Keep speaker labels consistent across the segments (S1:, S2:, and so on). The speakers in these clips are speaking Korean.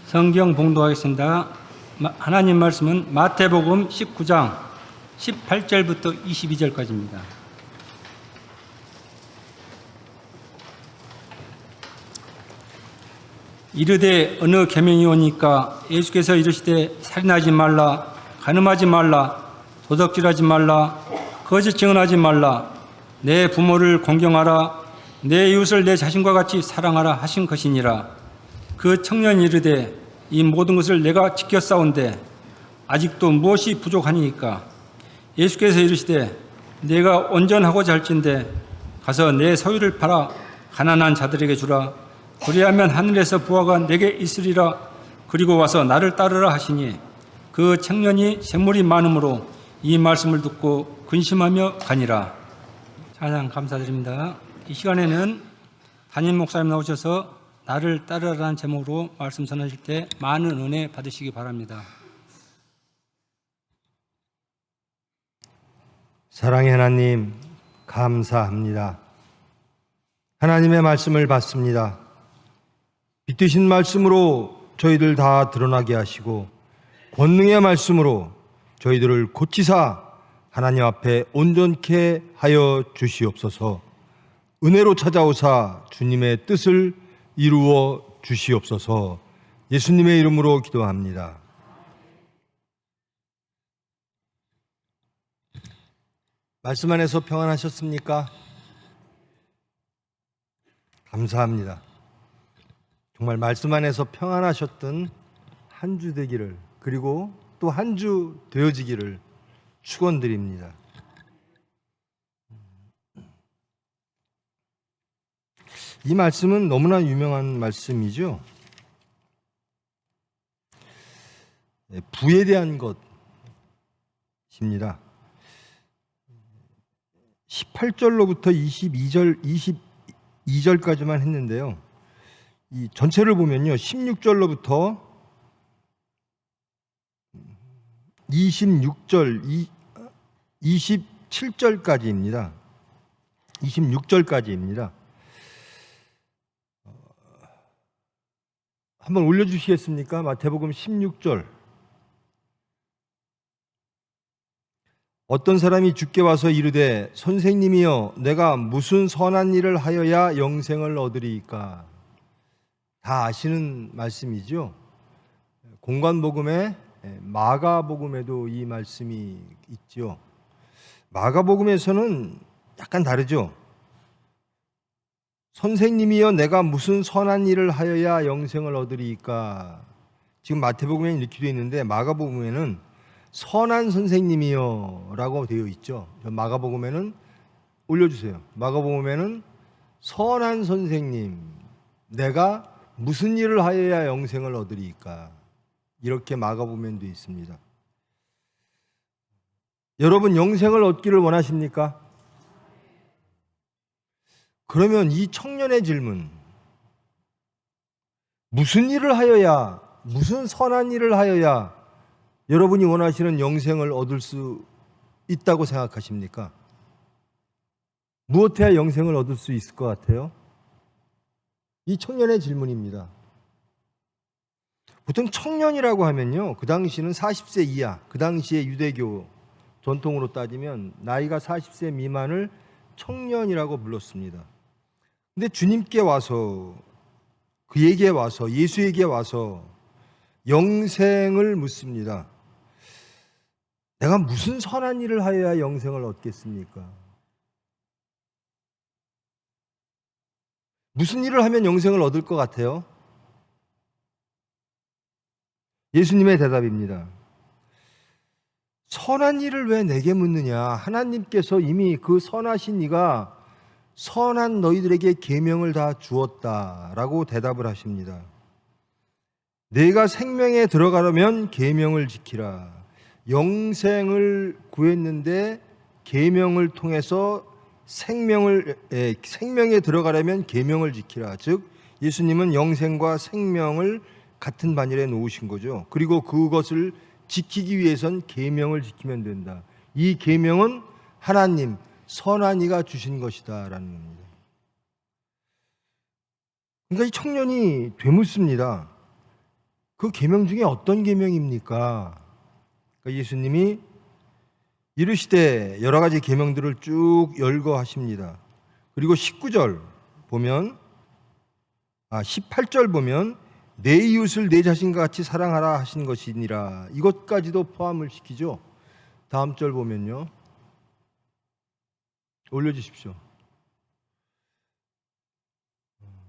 S1: 성경 봉독하겠습니다. 하나님 말씀은 마태복음 19장 18절부터 22절까지입니다. 이르되 어느 계명이 오니까 예수께서 이르시되 살인하지 말라, 간음하지 말라, 도둑질하지 말라, 거짓 증언하지 말라, 내 부모를 공경하라, 내 이웃을 내 자신과 같이 사랑하라 하신 것이니라. 그 청년이 이르되 이 모든 것을 내가 지켜 싸운데 아직도 무엇이 부족하니까? 예수께서 이르시되 내가 온전하고자 할진대 가서 내 소유를 팔아 가난한 자들에게 주라. 그리하면 하늘에서 부하가 내게 있으리라. 그리고 와서 나를 따르라 하시니 그 청년이 샘물이 많음으로 이 말씀을 듣고 근심하며 가니라. 찬양 감사드립니다. 이 시간에는 담임 목사님 나오셔서 나를 따르라는 제목으로 말씀 전하실 때 많은 은혜 받으시기 바랍니다.
S2: 사랑의 하나님, 감사합니다. 하나님의 말씀을 받습니다. 빛드신 말씀으로 저희들 다 드러나게 하시고 권능의 말씀으로 저희들을 고치사 하나님 앞에 온전케 하여 주시옵소서. 은혜로 찾아오사 주님의 뜻을 이루어 주시옵소서. 예수님의 이름으로 기도합니다. 말씀 안에서 평안하셨습니까? 감사합니다. 정말 말씀 안에서 평안하셨던 한 주 되기를, 그리고 또 한 주 되어지기를 축원드립니다. 이 말씀은 너무나 유명한 말씀이죠. 부에 대한 것입니다. 18절로부터 22절까지만 했는데요. 이 전체를 보면요, 16절로부터 27절까지입니다. 26절까지입니다. 한번 올려주시겠습니까? 마태복음 16절. 어떤 사람이 주께 와서 이르되 선생님이여 내가 무슨 선한 일을 하여야 영생을 얻으리이까? 다 아시는 말씀이죠. 공관복음에 마가복음에도 이 말씀이 있죠. 마가복음에서는 약간 다르죠. 선생님이여 내가 무슨 선한 일을 하여야 영생을 얻으리이까? 지금 마태복음에는 이렇게 되어 있는데 마가복음에는 선한 선생님이여 라고 되어 있죠. 마가복음에는 올려주세요. 마가복음에는 선한 선생님, 내가 무슨 일을 하여야 영생을 얻으리이까? 이렇게 마가복음에는 되어 있습니다. 여러분 영생을 얻기를 원하십니까? 그러면 이 청년의 질문, 무슨 일을 하여야, 무슨 선한 일을 하여야 여러분이 원하시는 영생을 얻을 수 있다고 생각하십니까? 무엇해야 영생을 얻을 수 있을 것 같아요? 이 청년의 질문입니다. 보통 청년이라고 하면요, 그 당시는 40세 이하, 그 당시에 유대교 전통으로 따지면 나이가 40세 미만을 청년이라고 불렀습니다. 근데 주님께 와서, 그에게 와서, 예수에게 와서 영생을 묻습니다. 내가 무슨 선한 일을 하여야 영생을 얻겠습니까? 무슨 일을 하면 영생을 얻을 것 같아요? 예수님의 대답입니다. 선한 일을 왜 내게 묻느냐? 하나님께서 이미 그 선하신 이가 선한 너희들에게 계명을 다 주었다라고 대답을 하십니다. 내가 생명에 들어가려면 계명을 지키라. 영생을 구했는데 계명을 통해서 생명에 들어가려면 계명을 지키라. 즉 예수님은 영생과 생명을 같은 반열에 놓으신 거죠. 그리고 그것을 지키기 위해선 계명을 지키면 된다. 이 계명은 하나님 선한 이가 주신 것이다 라는 겁니다. 그러니까 이 청년이 되묻습니다. 그 계명 중에 어떤 계명입니까? 그러니까 예수님이 이르시되 여러 가지 계명들을 쭉 열거하십니다. 그리고 19절 보면 18절 보면 내 이웃을 내 자신과 같이 사랑하라 하신 것이니라. 이것까지도 포함을 시키죠. 다음 절 보면요. 올려주십시오.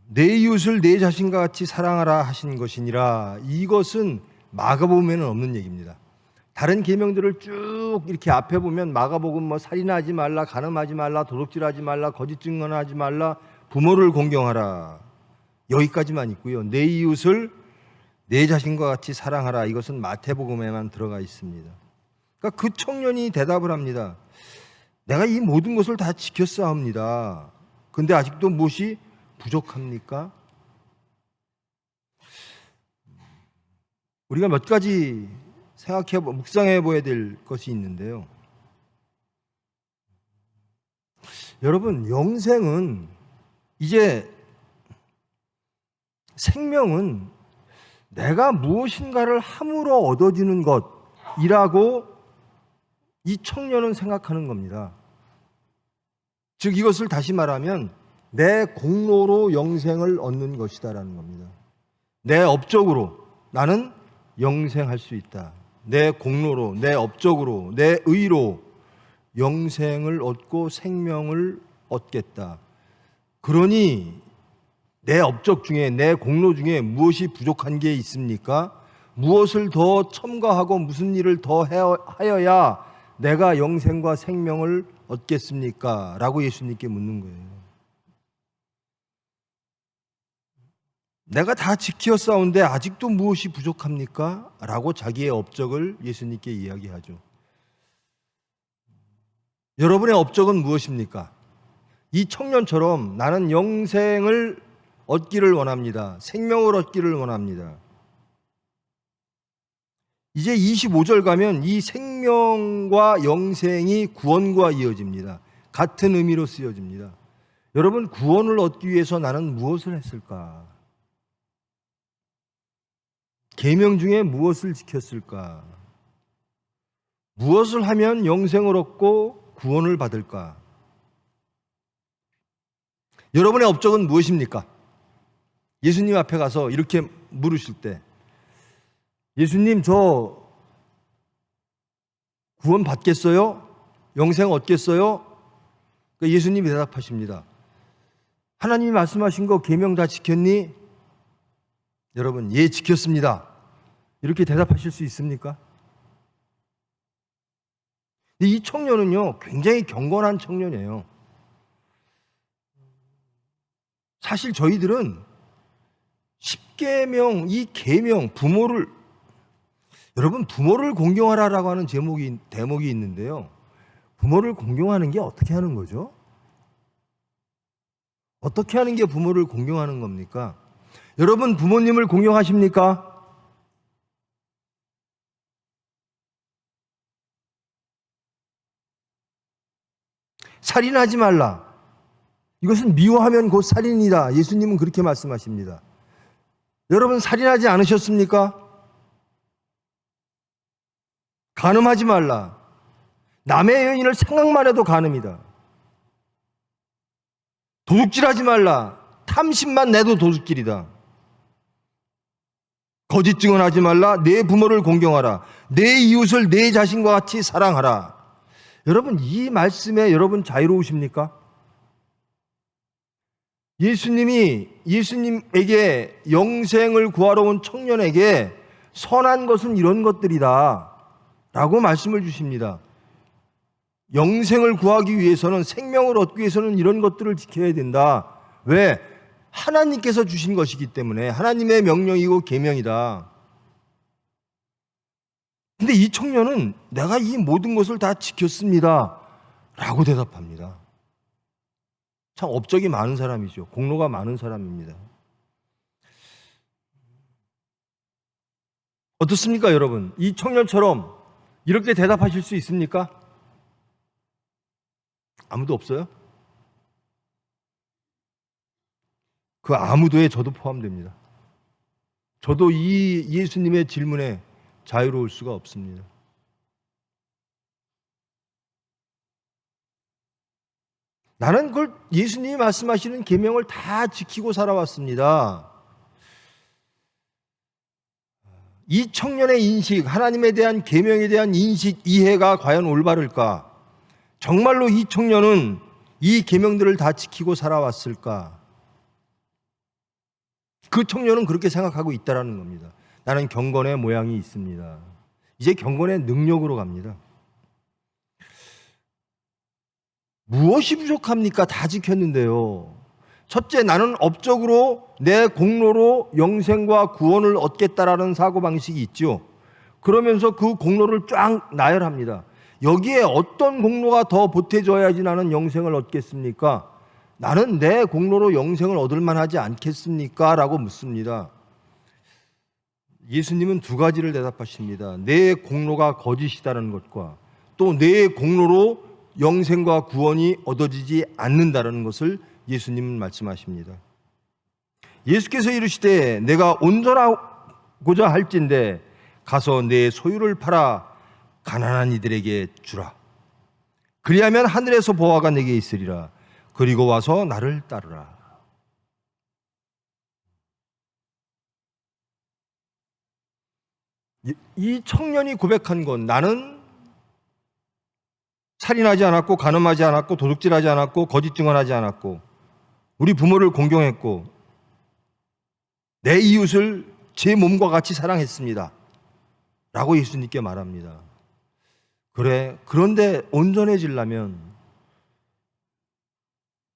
S2: 내 이웃을 내 자신과 같이 사랑하라 하신 것이니라. 이것은 마가복음에는 없는 얘기입니다. 다른 계명들을 쭉 이렇게 앞에 보면 마가복음 뭐 살인하지 말라, 간음하지 말라, 도둑질하지 말라, 거짓 증언하지 말라, 부모를 공경하라. 여기까지만 있고요. 내 이웃을 내 자신과 같이 사랑하라. 이것은 마태복음에만 들어가 있습니다. 그러니까 그 청년이 대답을 합니다. 내가 이 모든 것을 다 지켰사옵니다. 근데 아직도 무엇이 부족합니까? 우리가 몇 가지 묵상해 보아야 될 것이 있는데요. 여러분, 영생은 이제 생명은 내가 무엇인가를 함으로 얻어지는 것이라고 이 청년은 생각하는 겁니다. 즉 이것을 다시 말하면 내 공로로 영생을 얻는 것이다라는 겁니다. 내 업적으로 나는 영생할 수 있다. 내 공로로, 내 업적으로, 내 의로 영생을 얻고 생명을 얻겠다. 그러니 내 업적 중에, 내 공로 중에 무엇이 부족한 게 있습니까? 무엇을 더 첨가하고 무슨 일을 더 하여야 내가 영생과 생명을 얻겠습니까? 라고 예수님께 묻는 거예요. 내가 다 지켰사온데 아직도 무엇이 부족합니까? 라고 자기의 업적을 예수님께 이야기하죠. 여러분의 업적은 무엇입니까? 이 청년처럼 나는 영생을 얻기를 원합니다. 생명을 얻기를 원합니다. 이제 25절 가면 이 생명과 영생이 구원과 이어집니다. 같은 의미로 쓰여집니다. 여러분, 구원을 얻기 위해서 나는 무엇을 했을까? 계명 중에 무엇을 지켰을까? 무엇을 하면 영생을 얻고 구원을 받을까? 여러분의 업적은 무엇입니까? 예수님 앞에 가서 이렇게 물으실 때 예수님, 저 구원 받겠어요? 영생 얻겠어요? 그러니까 예수님이 대답하십니다. 하나님이 말씀하신 거 계명 다 지켰니? 여러분, 예, 지켰습니다. 이렇게 대답하실 수 있습니까? 이 청년은요, 굉장히 경건한 청년이에요. 사실 저희들은 10계명, 이 계명, 여러분, 부모를 공경하라라고 하는 대목이 있는데요. 부모를 공경하는 게 어떻게 하는 거죠? 어떻게 하는 게 부모를 공경하는 겁니까? 여러분, 부모님을 공경하십니까? 살인하지 말라. 이것은 미워하면 곧 살인이다. 예수님은 그렇게 말씀하십니다. 여러분, 살인하지 않으셨습니까? 간음하지 말라. 남의 여인을 생각만 해도 간음이다. 도둑질하지 말라. 탐심만 내도 도둑질이다. 거짓 증언하지 말라. 내 부모를 공경하라. 내 이웃을 내 자신과 같이 사랑하라. 여러분, 이 말씀에 여러분 자유로우십니까? 예수님에게 영생을 구하러 온 청년에게 선한 것은 이런 것들이다 라고 말씀을 주십니다. 영생을 구하기 위해서는, 생명을 얻기 위해서는 이런 것들을 지켜야 된다. 왜? 하나님께서 주신 것이기 때문에, 하나님의 명령이고 계명이다. 근데 이 청년은 내가 이 모든 것을 다 지켰습니다 라고 대답합니다. 참 업적이 많은 사람이죠. 공로가 많은 사람입니다. 어떻습니까, 여러분? 이 청년처럼 이렇게 대답하실 수 있습니까? 아무도 없어요? 그 아무도에 저도 포함됩니다. 저도 이 예수님의 질문에 자유로울 수가 없습니다. 나는 그걸 예수님이 말씀하시는 계명을 다 지키고 살아왔습니다. 이 청년의 인식, 하나님에 대한 계명에 대한 인식, 이해가 과연 올바를까? 정말로 이 청년은 이 계명들을 다 지키고 살아왔을까? 그 청년은 그렇게 생각하고 있다라는 겁니다. 나는 경건의 모양이 있습니다. 이제 경건의 능력으로 갑니다. 무엇이 부족합니까? 다 지켰는데요. 첫째, 나는 업적으로 내 공로로 영생과 구원을 얻겠다라는 사고방식이 있죠. 그러면서 그 공로를 쫙 나열합니다. 여기에 어떤 공로가 더 보태져야지 나는 영생을 얻겠습니까? 나는 내 공로로 영생을 얻을 만하지 않겠습니까? 라고 묻습니다. 예수님은 두 가지를 대답하십니다. 내 공로가 거짓이다는 것과 또 내 공로로 영생과 구원이 얻어지지 않는다는 것을 예수님은 말씀하십니다. 예수께서 이르시되 내가 온전하고자 할진대 가서 내 소유를 팔아 가난한 이들에게 주라. 그리하면 하늘에서 보화가 내게 있으리라. 그리고 와서 나를 따르라. 이 청년이 고백한 건 나는 살인하지 않았고 간음하지 않았고 도둑질하지 않았고 거짓 증언하지 않았고 우리 부모를 공경했고 내 이웃을 제 몸과 같이 사랑했습니다. 라고 예수님께 말합니다. 그래, 그런데 온전해지려면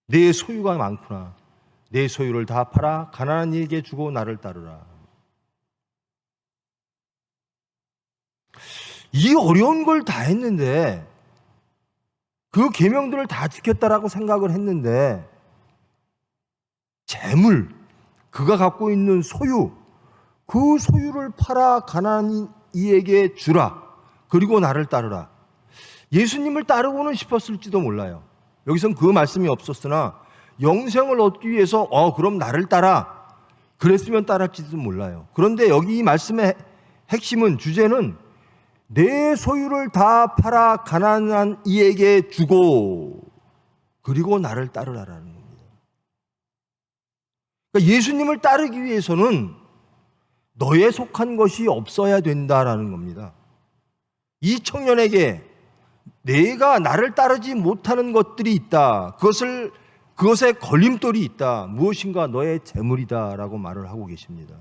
S2: 내 소유가 많구나. 내 소유를 다 팔아 가난한 이에게 주고 나를 따르라. 이 어려운 걸 다 했는데 그 계명들을 다 지켰다라고 생각을 했는데 재물, 그가 갖고 있는 소유, 그 소유를 팔아 가난한 이에게 주라. 그리고 나를 따르라. 예수님을 따르고는 싶었을지도 몰라요. 여기선 그 말씀이 없었으나 영생을 얻기 위해서 그럼 나를 따라. 그랬으면 따랐지도 몰라요. 그런데 여기 이 말씀의 핵심은, 주제는 내 소유를 다 팔아 가난한 이에게 주고 그리고 나를 따르라라는 겁니다. 그러니까 예수님을 따르기 위해서는 너에 속한 것이 없어야 된다라는 겁니다. 이 청년에게 내가 나를 따르지 못하는 것들이 있다. 그것에 걸림돌이 있다. 무엇인가 너의 재물이다라고 말을 하고 계십니다.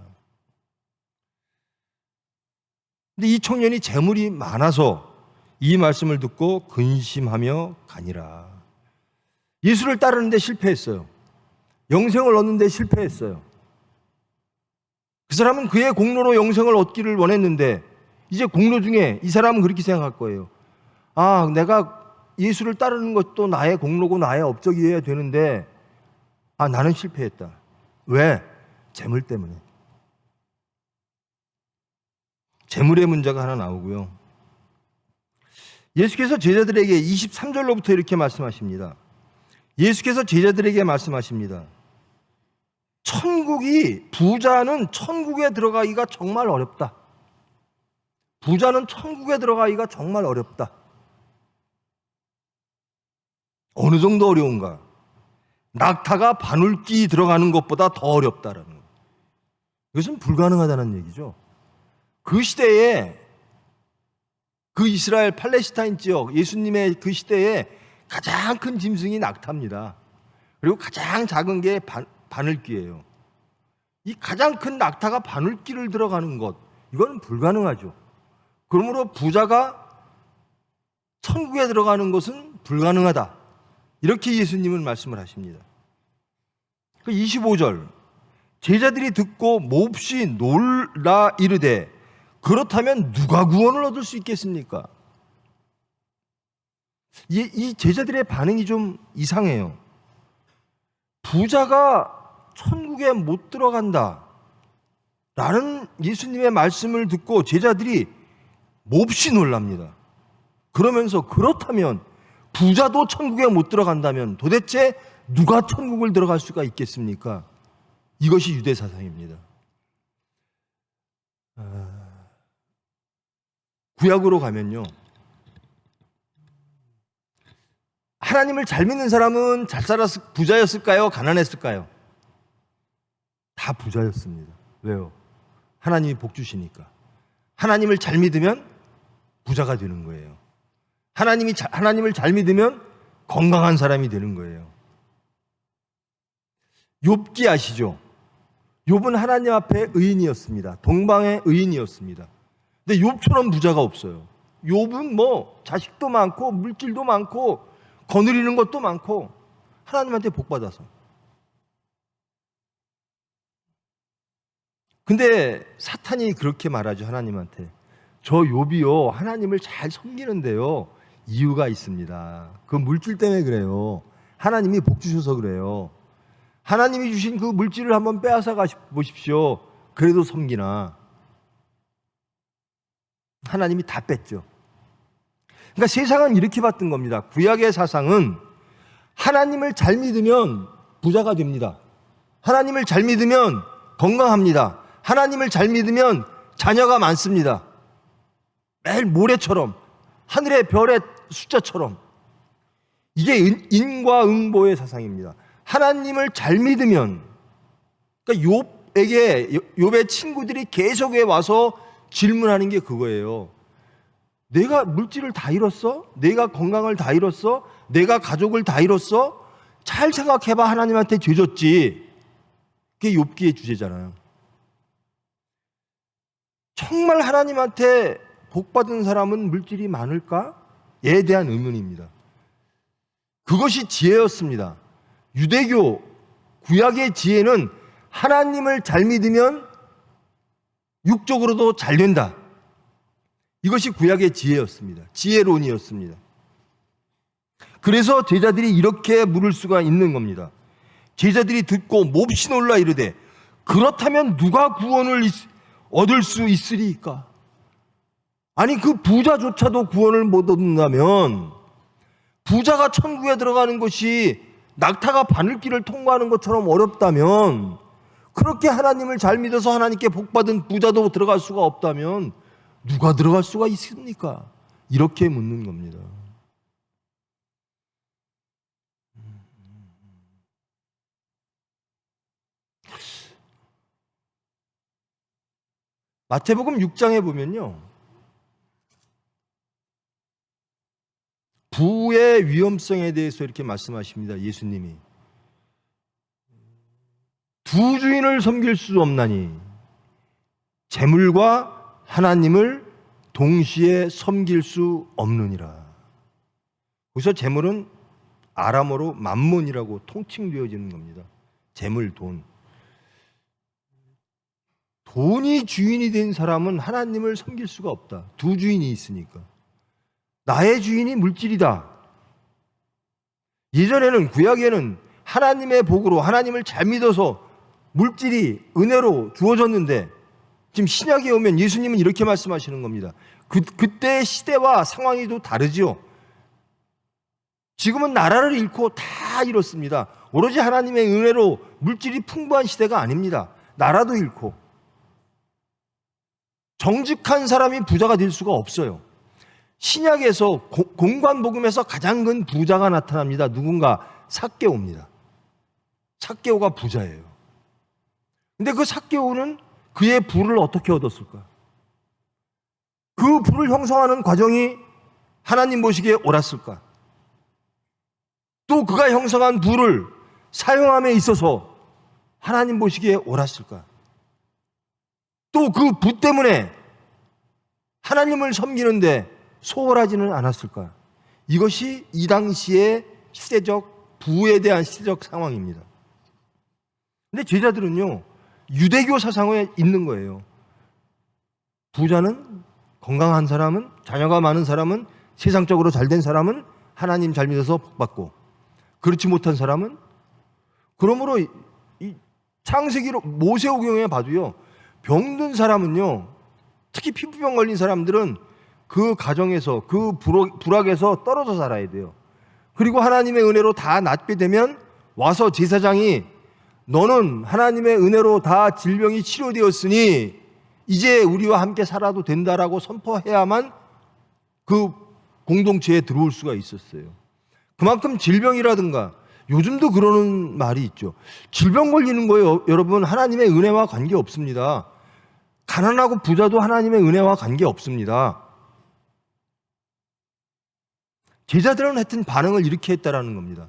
S2: 근데 이 청년이 재물이 많아서 이 말씀을 듣고 근심하며 가니라. 예수를 따르는데 실패했어요. 영생을 얻는데 실패했어요. 그 사람은 그의 공로로 영생을 얻기를 원했는데 이제 공로 중에 이 사람은 그렇게 생각할 거예요. 내가 예수를 따르는 것도 나의 공로고 나의 업적이어야 되는데 나는 실패했다. 왜? 재물 때문에. 재물의 문제가 하나 나오고요. 예수께서 제자들에게 23절로부터 이렇게 말씀하십니다. 예수께서 제자들에게 말씀하십니다. 부자는 천국에 들어가기가 정말 어렵다. 부자는 천국에 들어가기가 정말 어렵다. 어느 정도 어려운가? 낙타가 바늘귀 들어가는 것보다 더 어렵다라는 거예요. 이것은 불가능하다는 얘기죠. 그 시대에 그 이스라엘 팔레스타인 지역, 예수님의 그 시대에 가장 큰 짐승이 낙타입니다. 그리고 가장 작은 게 바늘귀예요. 이 가장 큰 낙타가 바늘귀를 들어가는 것, 이건 불가능하죠. 그러므로 부자가 천국에 들어가는 것은 불가능하다. 이렇게 예수님은 말씀을 하십니다. 25절, 제자들이 듣고 몹시 놀라 이르되 그렇다면 누가 구원을 얻을 수 있겠습니까? 이 제자들의 반응이 좀 이상해요. 부자가 천국에 못 들어간다 라는 예수님의 말씀을 듣고 제자들이 몹시 놀랍니다. 그러면서 그렇다면 부자도 천국에 못 들어간다면 도대체 누가 천국을 들어갈 수가 있겠습니까? 이것이 유대 사상입니다. 구약으로 가면요, 하나님을 잘 믿는 사람은 잘 살았을, 부자였을까요? 가난했을까요? 다 부자였습니다. 왜요? 하나님이 복 주시니까. 하나님을 잘 믿으면 부자가 되는 거예요. 하나님을 잘 믿으면 건강한 사람이 되는 거예요. 욥기 아시죠? 욥은 하나님 앞에 의인이었습니다. 동방의 의인이었습니다. 근데 욥처럼 부자가 없어요. 욥은 뭐 자식도 많고 물질도 많고 거느리는 것도 많고 하나님한테 복 받아서. 근데 사탄이 그렇게 말하죠. 하나님한테. 저 욥이요, 하나님을 잘 섬기는데요, 이유가 있습니다. 그 물질 때문에 그래요. 하나님이 복 주셔서 그래요. 하나님이 주신 그 물질을 한번 빼앗아 보십시오. 그래도 섬기나. 하나님이 다 뺐죠. 그러니까 세상은 이렇게 봤던 겁니다. 구약의 사상은 하나님을 잘 믿으면 부자가 됩니다. 하나님을 잘 믿으면 건강합니다. 하나님을 잘 믿으면 자녀가 많습니다. 매일 모래처럼, 하늘의 별의 숫자처럼. 이게 인과응보의 사상입니다. 하나님을 잘 믿으면, 그러니까 욥의 친구들이 계속 와서 질문하는 게 그거예요. 내가 물질을 다 잃었어? 내가 건강을 다 잃었어? 내가 가족을 다 잃었어? 잘 생각해봐. 하나님한테 죄 졌지. 그게 욥기의 주제잖아요. 정말 하나님한테 복받은 사람은 물질이 많을까?에 대한 의문입니다. 그것이 지혜였습니다. 유대교, 구약의 지혜는 하나님을 잘 믿으면 육적으로도 잘 된다. 이것이 구약의 지혜였습니다. 지혜론이었습니다. 그래서 제자들이 이렇게 물을 수가 있는 겁니다. 제자들이 듣고 몹시 놀라 이르되 그렇다면 누가 구원을 얻을 수 있으리까? 아니, 그 부자조차도 구원을 못 얻는다면, 부자가 천국에 들어가는 것이 낙타가 바늘길을 통과하는 것처럼 어렵다면, 그렇게 하나님을 잘 믿어서 하나님께 복받은 부자도 들어갈 수가 없다면 누가 들어갈 수가 있습니까? 이렇게 묻는 겁니다. 마태복음 6장에 보면요, 부의 위험성에 대해서 이렇게 말씀하십니다. 예수님이 두 주인을 섬길 수 없나니 재물과 하나님을 동시에 섬길 수 없느니라. 그래서 재물은 아람어로 맘몬이라고 통칭되어지는 겁니다. 재물, 돈. 돈이 주인이 된 사람은 하나님을 섬길 수가 없다. 두 주인이 있으니까. 나의 주인이 물질이다. 예전에는, 구약에는 하나님의 복으로 하나님을 잘 믿어서 물질이 은혜로 주어졌는데, 지금 신약에 오면 예수님은 이렇게 말씀하시는 겁니다. 그때의 시대와 상황이 또 다르죠. 지금은 나라를 잃고 다 잃었습니다. 오로지 하나님의 은혜로 물질이 풍부한 시대가 아닙니다. 나라도 잃고. 정직한 사람이 부자가 될 수가 없어요. 신약에서 공관복음에서 가장 큰 부자가 나타납니다. 누군가? 삭개오입니다. 삭개오가 부자예요. 근데 그 삭개오는 그의 부를 어떻게 얻었을까? 그 부를 형성하는 과정이 하나님 보시기에 옳았을까? 또 그가 형성한 부를 사용함에 있어서 하나님 보시기에 옳았을까? 또 그 부 때문에 하나님을 섬기는데 소홀하지는 않았을까? 이것이 이 당시의 시대적, 부에 대한 시대적 상황입니다. 근데 제자들은요, 유대교 사상에 있는 거예요. 부자는, 건강한 사람은, 자녀가 많은 사람은, 세상적으로 잘된 사람은 하나님 잘 믿어서 복받고, 그렇지 못한 사람은, 그러므로 이 창세기로 모세오경에 봐도요, 병든 사람은요, 특히 피부병 걸린 사람들은 그 가정에서, 그 불악에서 떨어져 살아야 돼요. 그리고 하나님의 은혜로 다 낫게 되면 와서 제사장이 너는 하나님의 은혜로 다 질병이 치료되었으니 이제 우리와 함께 살아도 된다라고 선포해야만 그 공동체에 들어올 수가 있었어요. 그만큼 질병이라든가 요즘도 그러는 말이 있죠. 질병 걸리는 거예요. 여러분, 하나님의 은혜와 관계 없습니다. 가난하고 부자도 하나님의 은혜와 관계 없습니다. 제자들은 하여튼 반응을 이렇게 했다라는 겁니다.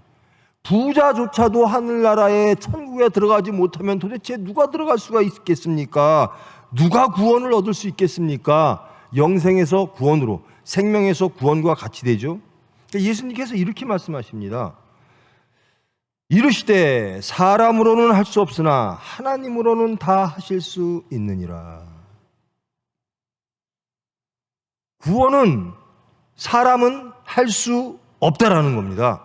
S2: 부자조차도 하늘나라에 천국에 들어가지 못하면 도대체 누가 들어갈 수가 있겠습니까? 누가 구원을 얻을 수 있겠습니까? 영생에서 구원으로, 생명에서 구원과 같이 되죠. 그러니까 예수님께서 이렇게 말씀하십니다. 이르시되 사람으로는 할 수 없으나 하나님으로는 다 하실 수 있느니라. 구원은 사람은 할 수 없다라는 겁니다.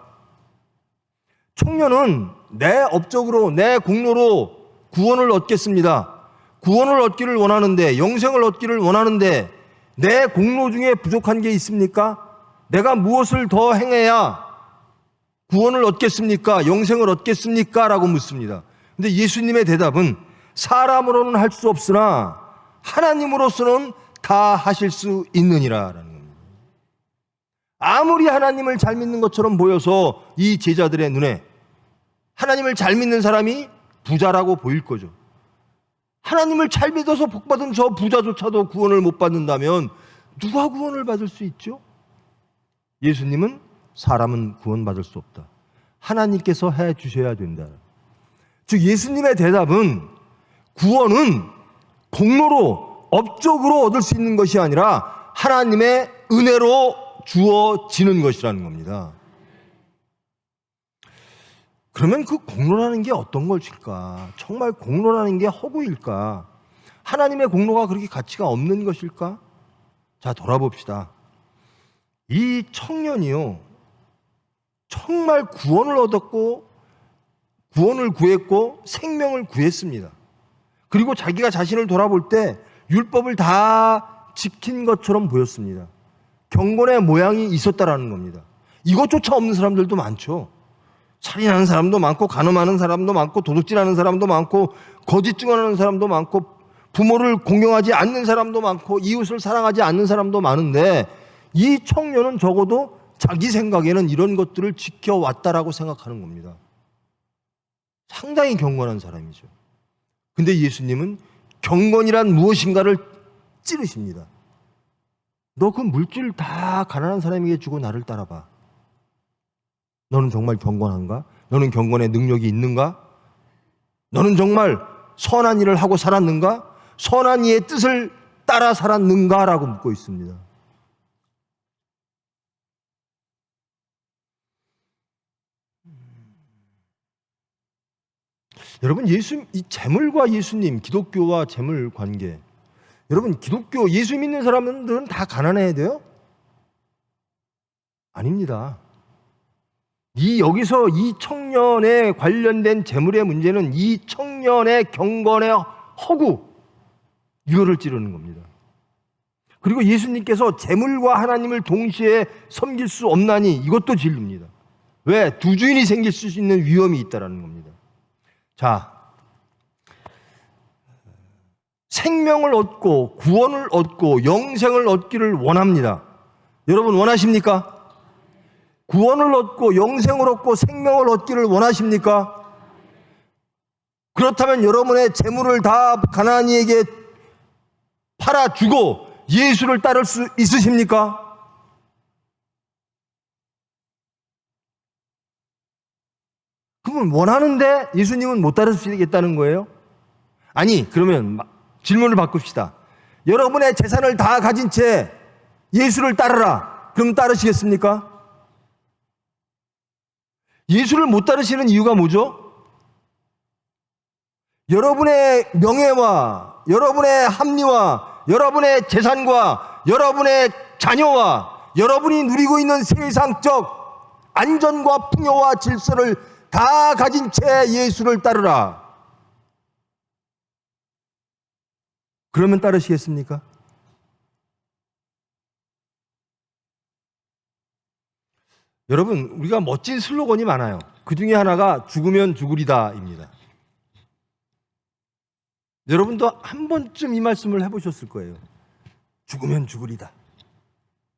S2: 청년은 내 업적으로, 내 공로로 구원을 얻겠습니다. 구원을 얻기를 원하는데, 영생을 얻기를 원하는데 내 공로 중에 부족한 게 있습니까? 내가 무엇을 더 행해야 구원을 얻겠습니까? 영생을 얻겠습니까? 라고 묻습니다. 근데 예수님의 대답은 사람으로는 할 수 없으나 하나님으로서는 다 하실 수 있느니라 라는 겁니다. 아무리 하나님을 잘 믿는 것처럼 보여서 이 제자들의 눈에 하나님을 잘 믿는 사람이 부자라고 보일 거죠. 하나님을 잘 믿어서 복받은 저 부자조차도 구원을 못 받는다면 누가 구원을 받을 수 있죠? 예수님은 사람은 구원받을 수 없다. 하나님께서 해 주셔야 된다. 즉 예수님의 대답은 구원은 공로로, 업적으로 얻을 수 있는 것이 아니라 하나님의 은혜로 주어지는 것이라는 겁니다. 그러면 그 공로라는 게 어떤 것일까? 정말 공로라는 게 허구일까? 하나님의 공로가 그렇게 가치가 없는 것일까? 자, 돌아봅시다. 이 청년이요, 정말 구원을 얻었고 구원을 구했고 생명을 구했습니다. 그리고 자기가 자신을 돌아볼 때 율법을 다 지킨 것처럼 보였습니다. 경건의 모양이 있었다라는 겁니다. 이것조차 없는 사람들도 많죠. 살인하는 사람도 많고, 간음하는 사람도 많고, 도둑질하는 사람도 많고, 거짓 증언하는 사람도 많고, 부모를 공경하지 않는 사람도 많고, 이웃을 사랑하지 않는 사람도 많은데 이 청년은 적어도 자기 생각에는 이런 것들을 지켜왔다라고 생각하는 겁니다. 상당히 경건한 사람이죠. 근데 예수님은 경건이란 무엇인가를 찌르십니다. 너 그 물질 다 가난한 사람에게 주고 나를 따라봐. 너는 정말 경건한가? 너는 경건의 능력이 있는가? 너는 정말 선한 일을 하고 살았는가? 선한 이의 뜻을 따라 살았는가? 라고 묻고 있습니다. 여러분, 이 재물과 예수님, 기독교와 재물 관계, 여러분, 기독교, 예수 믿는 사람들은 다 가난해야 돼요? 아닙니다. 여기서 이 청년에 관련된 재물의 문제는 이 청년의 경건의 허구, 이거를 찌르는 겁니다. 그리고 예수님께서 재물과 하나님을 동시에 섬길 수 없나니 이것도 진리입니다. 왜? 두 주인이 생길 수 있는 위험이 있다는 겁니다. 자, 생명을 얻고 구원을 얻고 영생을 얻기를 원합니다. 여러분 원하십니까? 구원을 얻고 영생을 얻고 생명을 얻기를 원하십니까? 그렇다면 여러분의 재물을 다 가난이에게 팔아주고 예수를 따를 수 있으십니까? 그러면 원하는데 예수님은 못 따르시겠다는 거예요? 아니, 그러면 질문을 바꿉시다. 여러분의 재산을 다 가진 채 예수를 따르라. 그럼 따르시겠습니까? 예수를 못 따르시는 이유가 뭐죠? 여러분의 명예와 여러분의 합리와 여러분의 재산과 여러분의 자녀와 여러분이 누리고 있는 세상적 안전과 풍요와 질서를 다 가진 채 예수를 따르라. 그러면 따르시겠습니까? 여러분, 우리가 멋진 슬로건이 많아요. 그 중에 하나가 죽으면 죽으리다입니다. 여러분도 한 번쯤 이 말씀을 해보셨을 거예요. 죽으면 죽으리다.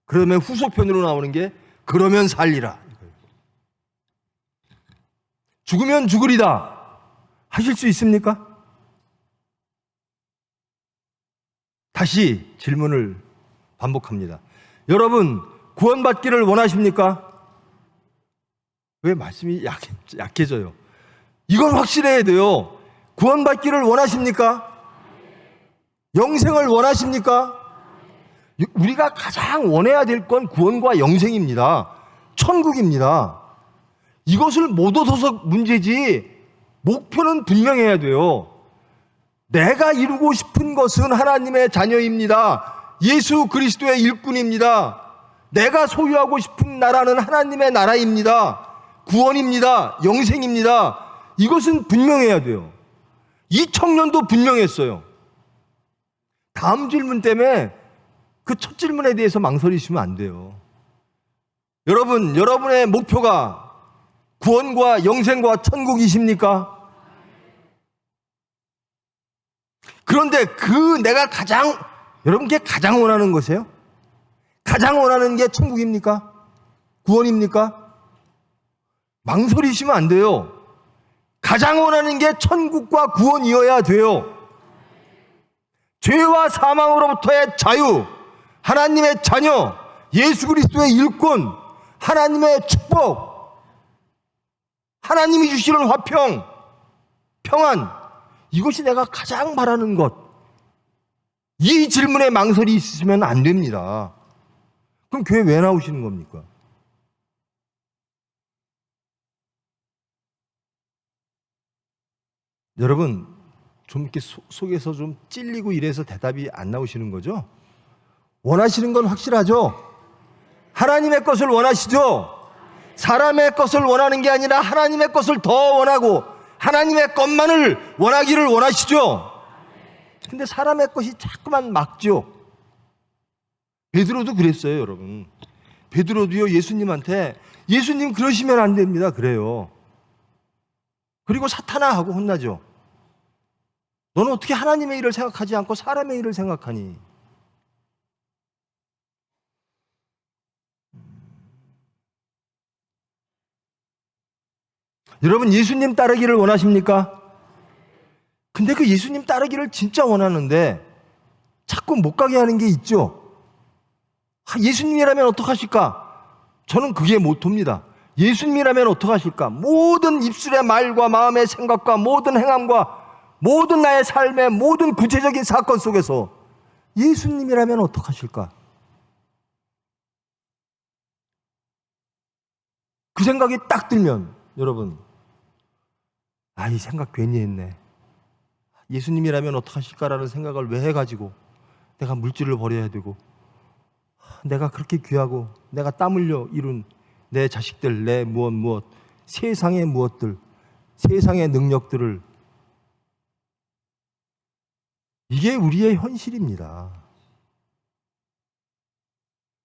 S2: 그러면 후속편으로 나오는 게 그러면 살리라. 죽으면 죽으리다 하실 수 있습니까? 다시 질문을 반복합니다. 여러분, 구원받기를 원하십니까? 왜 말씀이 약해져요? 이건 확실해야 돼요. 구원받기를 원하십니까? 영생을 원하십니까? 우리가 가장 원해야 될 건 구원과 영생입니다. 천국입니다. 이것을 못 얻어서 문제지 목표는 분명해야 돼요. 내가 이루고 싶은 것은 하나님의 자녀입니다. 예수 그리스도의 일꾼입니다. 내가 소유하고 싶은 나라는 하나님의 나라입니다. 구원입니다. 영생입니다. 이것은 분명해야 돼요. 이 청년도 분명했어요. 다음 질문 때문에 그 첫 질문에 대해서 망설이시면 안 돼요. 여러분, 여러분의 목표가 구원과 영생과 천국이십니까? 그런데 여러분께 가장 원하는 것이에요? 가장 원하는 게 천국입니까? 구원입니까? 망설이시면 안 돼요. 가장 원하는 게 천국과 구원이어야 돼요. 죄와 사망으로부터의 자유, 하나님의 자녀, 예수 그리스도의 일꾼, 하나님의 축복, 하나님이 주시는 화평, 평안, 이것이 내가 가장 바라는 것. 이 질문에 망설이 있으시면 안 됩니다. 그럼 교회 왜 나오시는 겁니까? 여러분, 좀 이렇게 속에서 좀 찔리고 이래서 대답이 안 나오시는 거죠? 원하시는 건 확실하죠? 하나님의 것을 원하시죠? 사람의 것을 원하는 게 아니라 하나님의 것을 더 원하고 하나님의 것만을 원하기를 원하시죠? 근데 사람의 것이 자꾸만 막죠. 베드로도 그랬어요, 여러분. 베드로도요, 예수님한테 예수님 그러시면 안 됩니다. 그래요. 그리고 사탄아 하고 혼나죠. 너는 어떻게 하나님의 일을 생각하지 않고 사람의 일을 생각하니? 여러분, 예수님 따르기를 원하십니까? 근데 그 예수님 따르기를 진짜 원하는데 자꾸 못 가게 하는 게 있죠. 예수님이라면 어떡하실까? 저는 그게 모토입니다. 예수님이라면 어떡하실까? 모든 입술의 말과 마음의 생각과 모든 행함과 모든 나의 삶의 모든 구체적인 사건 속에서 예수님이라면 어떡하실까? 그 생각이 딱 들면 여러분, 이 생각 괜히 했네. 예수님이라면 어떡하실까라는 생각을 왜 해가지고 내가 물질을 버려야 되고 내가 그렇게 귀하고 내가 땀 흘려 이룬 내 자식들, 내 무엇 세상의 무엇들, 세상의 능력들을, 이게 우리의 현실입니다.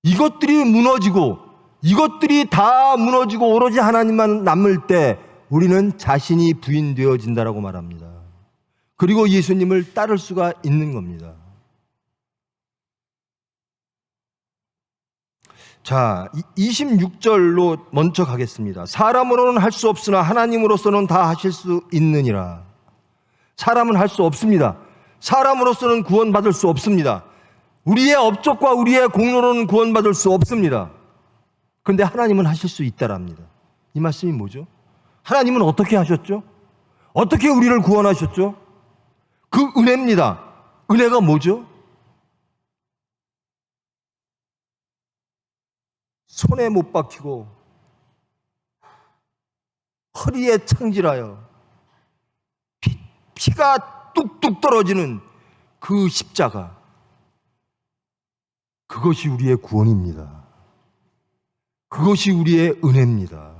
S2: 이것들이 무너지고 이것들이 다 무너지고 오로지 하나님만 남을 때 우리는 자신이 부인되어진다라고 말합니다. 그리고 예수님을 따를 수가 있는 겁니다. 자, 26절로 먼저 가겠습니다. 사람으로는 할 수 없으나 하나님으로서는 다 하실 수 있느니라. 사람은 할 수 없습니다. 사람으로서는 구원받을 수 없습니다. 우리의 업적과 우리의 공로로는 구원받을 수 없습니다. 그런데 하나님은 하실 수 있다랍니다. 이 말씀이 뭐죠? 하나님은 어떻게 하셨죠? 어떻게 우리를 구원하셨죠? 그 은혜입니다. 은혜가 뭐죠? 손에 못 박히고 허리에 창질하여 피가 뚝뚝 떨어지는 그 십자가, 그것이 우리의 구원입니다. 그것이 우리의 은혜입니다.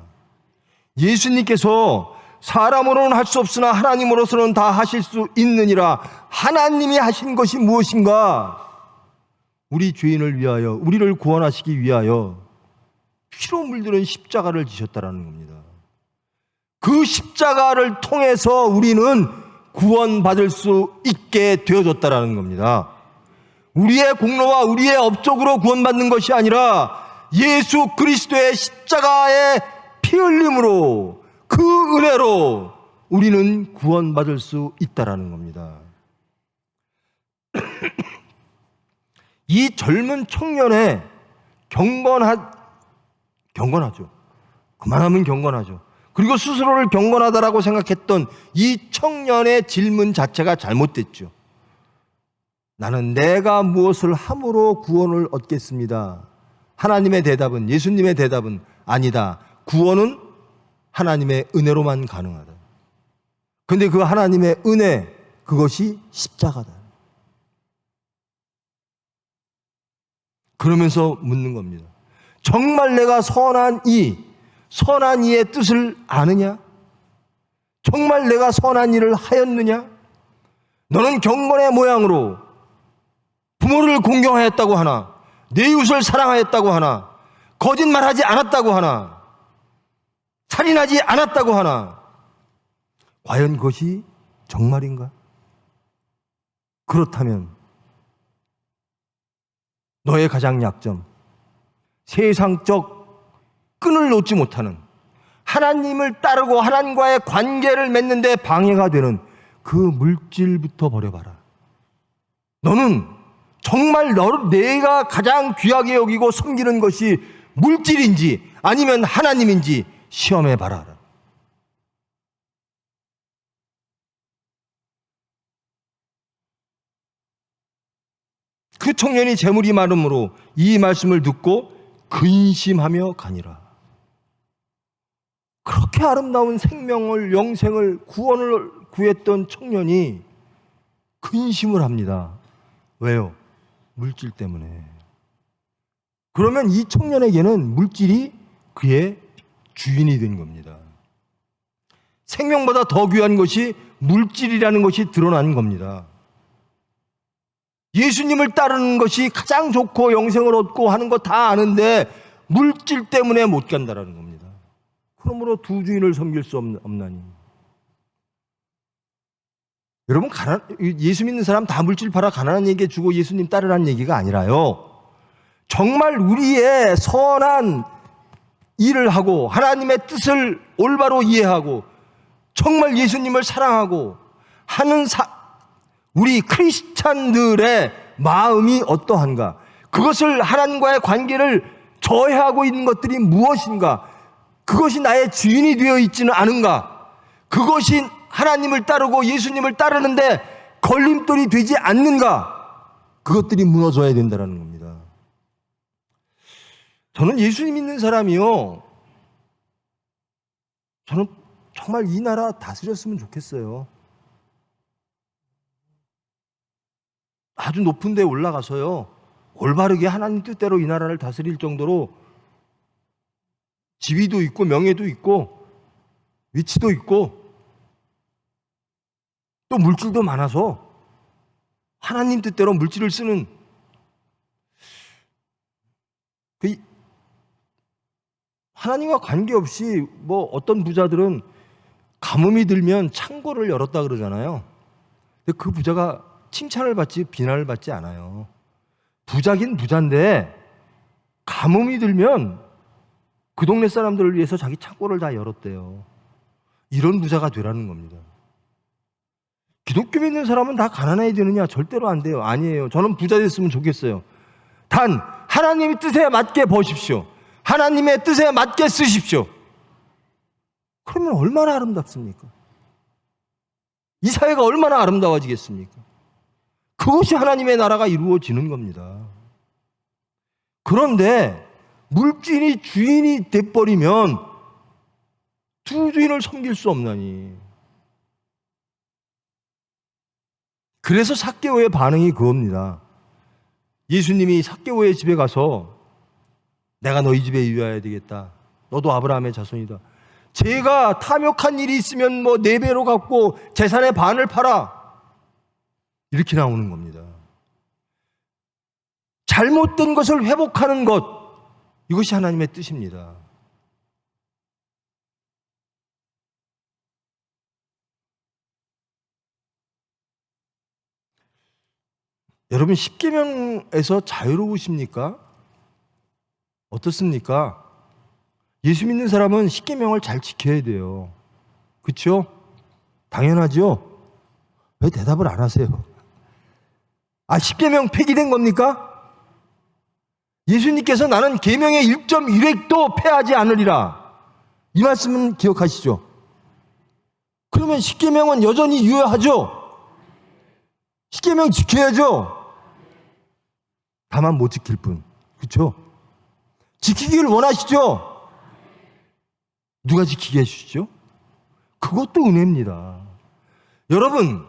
S2: 예수님께서 사람으로는 할 수 없으나 하나님으로서는 다 하실 수 있느니라. 하나님이 하신 것이 무엇인가? 우리 죄인을 위하여, 우리를 구원하시기 위하여 피로 물들은 십자가를 지셨다라는 겁니다. 그 십자가를 통해서 우리는 구원받을 수 있게 되어졌다라는 겁니다. 우리의 공로와 우리의 업적으로 구원받는 것이 아니라 예수 그리스도의 십자가의 피 흘림으로 그 은혜로 우리는 구원받을 수 있다라는 겁니다. 이 젊은 청년의 경건하죠. 그만하면 경건하죠. 그리고 스스로를 경건하다라고 생각했던 이 청년의 질문 자체가 잘못됐죠. 나는 내가 무엇을 함으로 구원을 얻겠습니다. 하나님의 대답은, 예수님의 대답은 아니다. 구원은 하나님의 은혜로만 가능하다. 그런데 그 하나님의 은혜, 그것이 십자가다. 그러면서 묻는 겁니다. 정말 내가 선한 이의 뜻을 아느냐? 정말 내가 선한 일을 하였느냐? 너는 경건의 모양으로 부모를 공경하였다고 하나, 내 이웃을 사랑하였다고 하나, 거짓말하지 않았다고 하나, 살인하지 않았다고 하나, 과연 그것이 정말인가? 그렇다면 너의 가장 약점, 세상적 끈을 놓지 못하는, 하나님을 따르고 하나님과의 관계를 맺는 데 방해가 되는 그 물질부터 버려봐라. 너는 정말 내가 가장 귀하게 여기고 섬기는 것이 물질인지 아니면 하나님인지 시험해봐라. 그 청년이 재물이 많음으로 이 말씀을 듣고 근심하며 가니라. 그렇게 아름다운 생명을, 영생을, 구원을 구했던 청년이 근심을 합니다. 왜요? 물질 때문에. 그러면 이 청년에게는 물질이 그의 주인이 된 겁니다. 생명보다 더 귀한 것이 물질이라는 것이 드러난 겁니다. 예수님을 따르는 것이 가장 좋고 영생을 얻고 하는 거 다 아는데 물질 때문에 못 간다라는 겁니다. 그러므로 두 주인을 섬길 수 없나니. 여러분, 예수 믿는 사람 다 물질 팔아 가난한 얘기 주고 예수님 따르라는 얘기가 아니라요, 정말 우리의 선한 일을 하고 하나님의 뜻을 올바로 이해하고 정말 예수님을 사랑하고 하는 우리 크리스찬들의 마음이 어떠한가, 그것을 하나님과의 관계를 저해하고 있는 것들이 무엇인가, 그것이 나의 주인이 되어 있지는 않은가, 그것이 하나님을 따르고 예수님을 따르는데 걸림돌이 되지 않는가, 그것들이 무너져야 된다는 겁니다. 저는 예수님 믿는 사람이요, 저는 정말 이 나라 다스렸으면 좋겠어요. 아주 높은 데 올라가서요, 올바르게 하나님 뜻대로 이 나라를 다스릴 정도로 지위도 있고 명예도 있고 위치도 있고 또 물질도 많아서 하나님 뜻대로 물질을 쓰는, 하나님과 관계없이 뭐 어떤 부자들은 가뭄이 들면 창고를 열었다 그러잖아요. 근데 그 부자가 칭찬을 받지 비난을 받지 않아요. 부자긴 부자인데 가뭄이 들면 그 동네 사람들을 위해서 자기 창고를 다 열었대요. 이런 부자가 되라는 겁니다. 기독교 믿는 사람은 다 가난해야 되느냐? 절대로 안 돼요. 아니에요. 저는 부자 됐으면 좋겠어요. 단 하나님의 뜻에 맞게 버십시오. 하나님의 뜻에 맞게 쓰십시오. 그러면 얼마나 아름답습니까? 이 사회가 얼마나 아름다워지겠습니까? 그것이 하나님의 나라가 이루어지는 겁니다. 그런데 물질이 주인이 돼버리면 두 주인을 섬길 수 없나니. 그래서 삭개오의 반응이 그겁니다. 예수님이 삭개오의 집에 가서 내가 너희 집에 유하여야 되겠다. 너도 아브라함의 자손이다. 제가 탐욕한 일이 있으면 뭐 4배로 갚고 재산의 반을 팔아. 이렇게 나오는 겁니다. 잘못된 것을 회복하는 것, 이것이 하나님의 뜻입니다. 여러분 십계명에서 자유로우십니까? 어떻습니까? 예수 믿는 사람은 십계명을 잘 지켜야 돼요. 그렇죠? 당연하죠? 왜 대답을 안 하세요? 십계명 폐기된 겁니까? 예수님께서 나는 계명의 1.1획도 폐하지 않으리라. 이 말씀은 기억하시죠? 그러면 십계명은 여전히 유효하죠? 십계명 지켜야죠? 다만 못 지킬 뿐. 그렇죠? 지키기를 원하시죠? 누가 지키게 해주시죠? 그것도 은혜입니다. 여러분,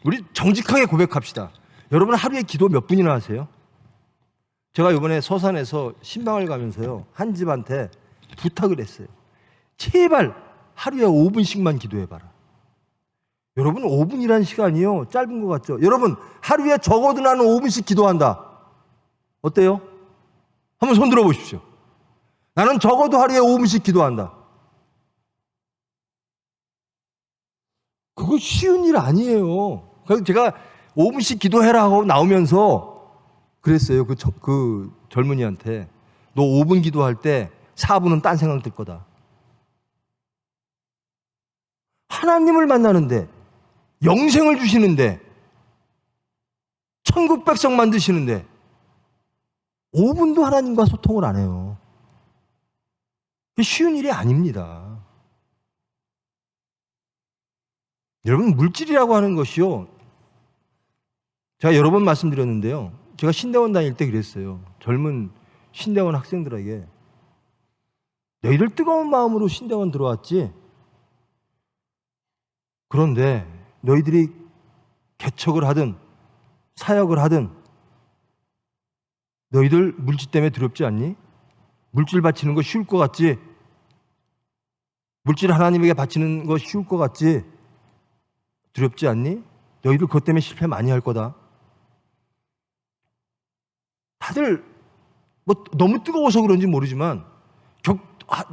S2: 우리 정직하게 고백합시다. 여러분 하루에 기도 몇 분이나 하세요? 제가 이번에 서산에서 신방을 가면서요, 한 집한테 부탁을 했어요. 제발 하루에 5분씩만 기도해봐라. 여러분 5분이라는 시간이요, 짧은 것 같죠? 여러분 하루에 적어도 나는 5분씩 기도한다. 어때요? 한번 손 들어보십시오. 나는 적어도 하루에 5분씩 기도한다. 그거 쉬운 일 아니에요. 그래서 제가 5분씩 기도해라 하고 나오면서 그랬어요. 그 젊은이한테. 너 5분 기도할 때 4분은 딴 생각 들 거다. 하나님을 만나는데, 영생을 주시는데, 천국 백성 만드시는데 5분도 하나님과 소통을 안 해요. 쉬운 일이 아닙니다. 여러분, 물질이라고 하는 것이요, 제가 여러 번 말씀드렸는데요, 제가 신대원 다닐 때 그랬어요. 젊은 신대원 학생들에게, 너희들 뜨거운 마음으로 신대원 들어왔지? 그런데 너희들이 개척을 하든 사역을 하든 너희들 물질 때문에 두렵지 않니? 물질 바치는 거 쉬울 것 같지? 물질 하나님에게 바치는 거 쉬울 것 같지? 두렵지 않니? 너희들 그것 때문에 실패 많이 할 거다. 다들 뭐 너무 뜨거워서 그런지 모르지만,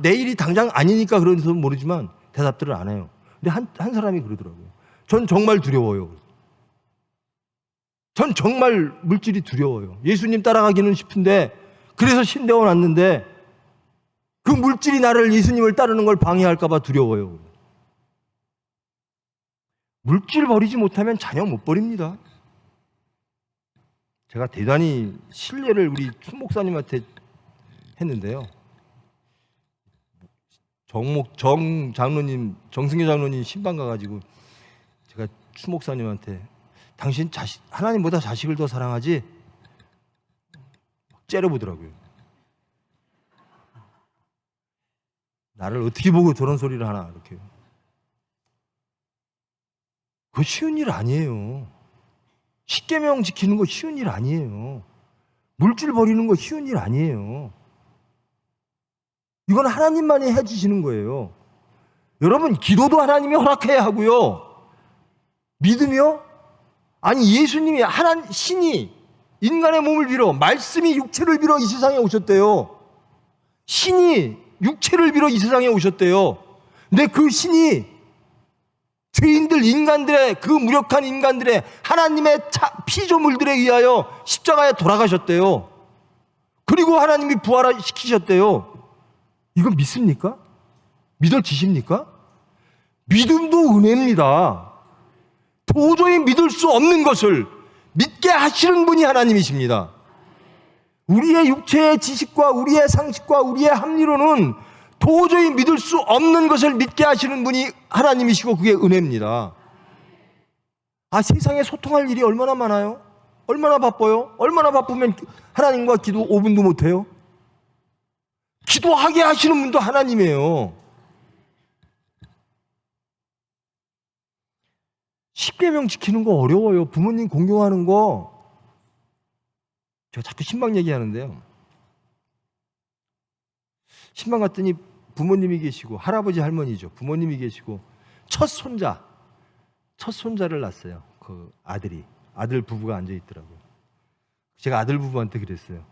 S2: 내일이 당장 아니니까 그런지 모르지만 대답들을 안 해요. 근데 한 사람이 그러더라고요. 전 정말 두려워요. 전 정말 물질이 두려워요. 예수님 따라가기는 싶은데, 그래서 신대원 왔는데 그 물질이 나를, 예수님을 따르는 걸 방해할까 봐 두려워요. 물질 버리지 못하면 자녀 못 버립니다. 제가 대단히 신뢰를 우리 추 목사님한테 했는데요, 정 장로님, 정승규 장로님 신방 가가지고 제가 추 목사님한테, 당신 하나님보다 자식을 더 사랑하지? 째려보더라고요. 나를 어떻게 보고 저런 소리를 하나, 이렇게. 그거 쉬운 일 아니에요. 십계명 지키는 거 쉬운 일 아니에요. 물질 버리는 거 쉬운 일 아니에요. 이건 하나님만이 해주시는 거예요. 여러분, 기도도 하나님이 허락해야 하고요, 믿으며, 아니 예수님이, 신이 인간의 몸을 빌어, 말씀이 육체를 빌어 이 세상에 오셨대요. 신이 육체를 빌어 이 세상에 오셨대요. 근데 그 신이 죄인들, 인간들의, 그 무력한 인간들의, 하나님의 피조물들에 의하여 십자가에 돌아가셨대요. 그리고 하나님이 부활시키셨대요. 이거 믿습니까? 믿어지십니까? 믿음도 은혜입니다. 도저히 믿을 수 없는 것을 믿게 하시는 분이 하나님이십니다. 우리의 육체의 지식과 우리의 상식과 우리의 합리로는 도저히 믿을 수 없는 것을 믿게 하시는 분이 하나님이시고, 그게 은혜입니다. 세상에 소통할 일이 얼마나 많아요? 얼마나 바빠요? 얼마나 바쁘면 하나님과 기도 5분도 못해요? 기도하게 하시는 분도 하나님이에요. 십계명 지키는 거 어려워요. 부모님 공경하는 거. 제가 자꾸 신방 얘기하는데요, 신방 갔더니 부모님이 계시고, 할아버지 할머니죠, 부모님이 계시고, 첫 손자를 낳았어요. 그 아들 부부가 앉아 있더라고요. 제가 아들 부부한테 그랬어요.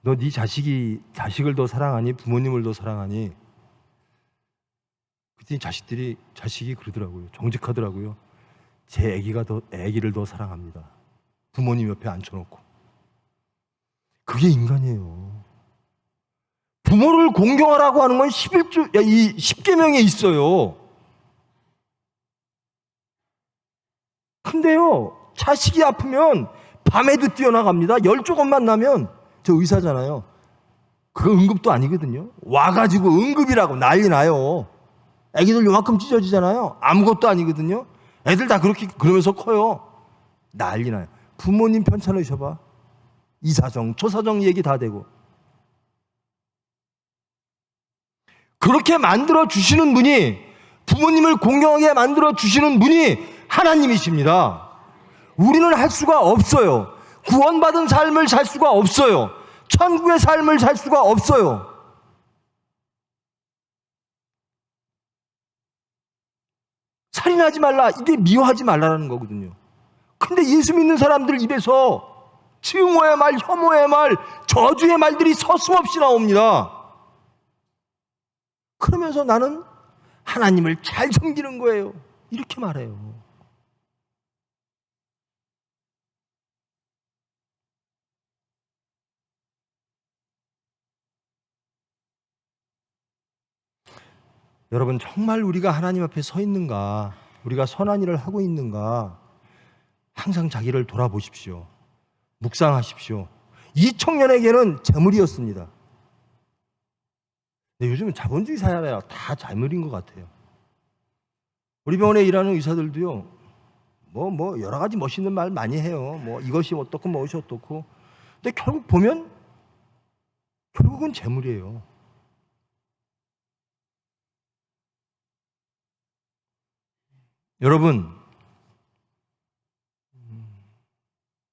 S2: 너 네 자식을 더 사랑하니 부모님을 더 사랑하니? 그랬더니 자식이 그러더라고요. 정직하더라고요. 제 아기를 더 사랑합니다. 부모님 옆에 앉혀놓고. 그게 인간이에요. 부모를 공경하라고 하는 건 11조, 이 10계명에 있어요. 근데요, 자식이 아프면 밤에도 뛰어나갑니다. 10조금만 나면, 저 의사잖아요. 그거 응급도 아니거든요. 와가지고 응급이라고 난리 나요. 애기들 요만큼 찢어지잖아요. 아무것도 아니거든요. 애들 다 그렇게 그러면서 커요. 난리 나요. 부모님 편찮으셔봐. 이 사정, 저 사정 얘기 다 되고. 그렇게 만들어 주시는 분이, 부모님을 공경하게 만들어 주시는 분이 하나님이십니다. 우리는 할 수가 없어요. 구원받은 삶을 살 수가 없어요. 천국의 삶을 살 수가 없어요. 살인하지 말라, 이게 미워하지 말라라는 거거든요. 근데 예수 믿는 사람들 입에서 증오의 말, 혐오의 말, 저주의 말들이 서슴없이 나옵니다. 그러면서 나는 하나님을 잘 섬기는 거예요. 이렇게 말해요. 여러분, 정말 우리가 하나님 앞에 서 있는가, 우리가 선한 일을 하고 있는가, 항상 자기를 돌아보십시오. 묵상하십시오. 이 청년에게는 재물이었습니다. 근데 요즘은 자본주의 사회라 다 재물인 것 같아요. 우리 병원에 일하는 의사들도요, 여러 가지 멋있는 말 많이 해요. 이것이 어떻고 무엇이 어떻고. 근데 결국 보면, 결국은 재물이에요. 여러분,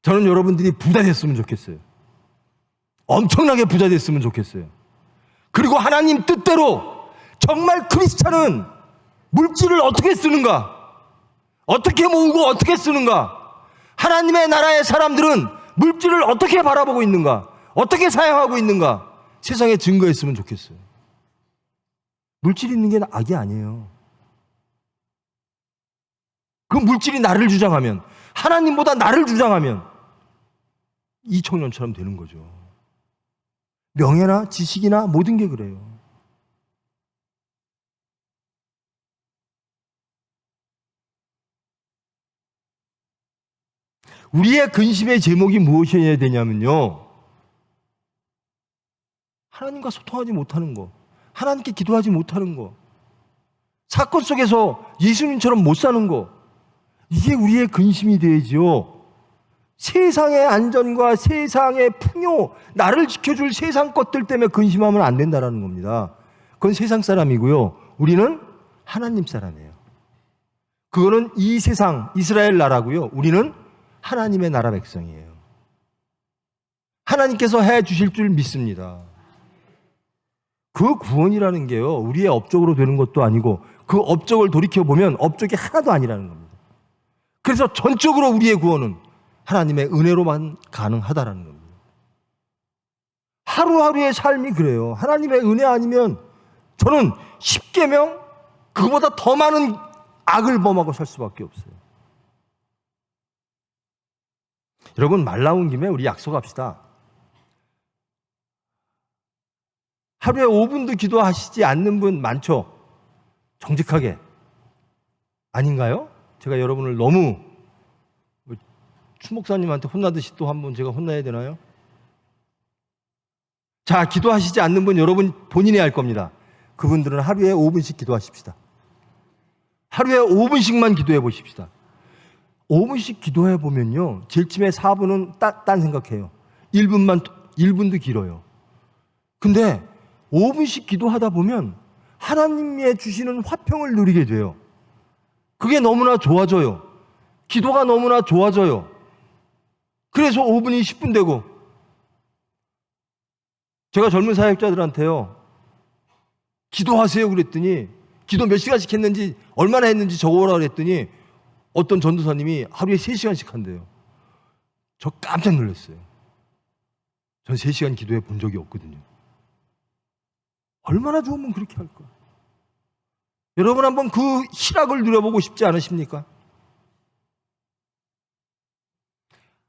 S2: 저는 여러분들이 부자 됐으면 좋겠어요. 엄청나게 부자 됐으면 좋겠어요. 그리고 하나님 뜻대로 정말 크리스찬은 물질을 어떻게 쓰는가, 어떻게 모으고 어떻게 쓰는가, 하나님의 나라의 사람들은 물질을 어떻게 바라보고 있는가, 어떻게 사용하고 있는가, 세상에 증거했으면 좋겠어요. 물질 있는 게 악이 아니에요. 그 물질이 나를 주장하면, 하나님보다 나를 주장하면 이 청년처럼 되는 거죠. 명예나 지식이나 모든 게 그래요. 우리의 근심의 제목이 무엇이어야 되냐면요, 하나님과 소통하지 못하는 거, 하나님께 기도하지 못하는 거, 사건 속에서 예수님처럼 못 사는 거, 이게 우리의 근심이 되지요. 세상의 안전과 세상의 풍요, 나를 지켜줄 세상 것들 때문에 근심하면 안 된다는 겁니다. 그건 세상 사람이고요, 우리는 하나님 사람이에요. 그거는 이 세상 이스라엘 나라고요, 우리는 하나님의 나라 백성이에요. 하나님께서 해 주실 줄 믿습니다. 그 구원이라는 게요, 우리의 업적으로 되는 것도 아니고, 그 업적을 돌이켜보면 업적이 하나도 아니라는 겁니다. 그래서 전적으로 우리의 구원은 하나님의 은혜로만 가능하다라는 겁니다. 하루하루의 삶이 그래요. 하나님의 은혜 아니면 저는 10계명, 그거보다 더 많은 악을 범하고 살 수밖에 없어요. 여러분, 말 나온 김에 우리 약속합시다. 하루에 5분도 기도하시지 않는 분 많죠? 정직하게. 아닌가요? 제가 여러분을 너무 추 목사님한테 혼나듯이 또 한 번 제가 혼나야 되나요? 자, 기도하시지 않는 분 여러분 본인이 알 겁니다. 그분들은 하루에 5분씩 기도하십시다. 하루에 5분씩만 기도해 보십시다. 5분씩 기도해 보면요, 제일 처음에 4분은 딴 생각해요. 1분도 길어요. 근데 5분씩 기도하다 보면 하나님이 주시는 화평을 누리게 돼요. 그게 너무나 좋아져요. 기도가 너무나 좋아져요. 그래서 5분이 10분 되고, 제가 젊은 사역자들한테요, 기도하세요 그랬더니, 기도 몇 시간씩 했는지, 얼마나 했는지 적어오라 그랬더니 어떤 전도사님이 하루에 3시간씩 한대요. 저 깜짝 놀랐어요. 전 3시간 기도해 본 적이 없거든요. 얼마나 좋으면 그렇게 할까? 여러분, 한번 그 희락을 누려보고 싶지 않으십니까?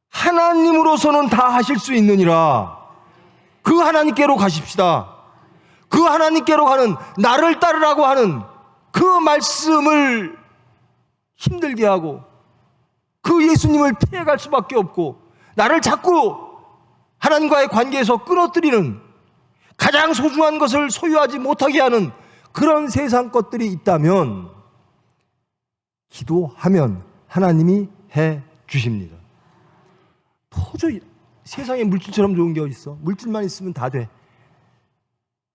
S2: 하나님으로서는 다 하실 수 있느니라. 그 하나님께로 가십시다. 그 하나님께로 가는, 나를 따르라고 하는 그 말씀을 힘들게 하고 그 예수님을 피해갈 수밖에 없고 나를 자꾸 하나님과의 관계에서 끊어뜨리는, 가장 소중한 것을 소유하지 못하게 하는 그런 세상 것들이 있다면 기도하면 하나님이 해 주십니다. 도저히 세상에 물질처럼 좋은 게 어디 있어? 물질만 있으면 다 돼.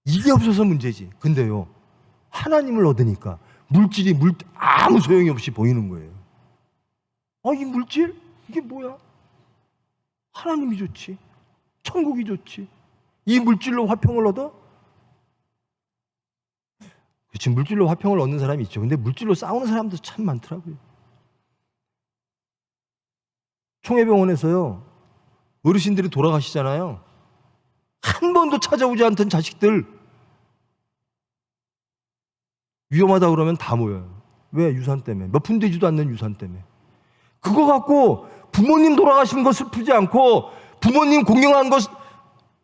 S2: 이게 없어서 문제지. 근데요, 하나님을 얻으니까 물질이 아무 소용이 없이 보이는 거예요. 이 물질? 이게 뭐야? 하나님이 좋지. 천국이 좋지. 이 물질로 화평을 얻어? 그치, 물질로 화평을 얻는 사람이 있죠. 근데 물질로 싸우는 사람도 참 많더라고요. 총회병원에서요, 어르신들이 돌아가시잖아요. 한 번도 찾아오지 않던 자식들 위험하다 그러면 다 모여요. 왜? 유산 때문에. 몇 푼 되지도 않는 유산 때문에. 그거 갖고 부모님 돌아가신 거 슬프지 않고, 부모님 공경한 거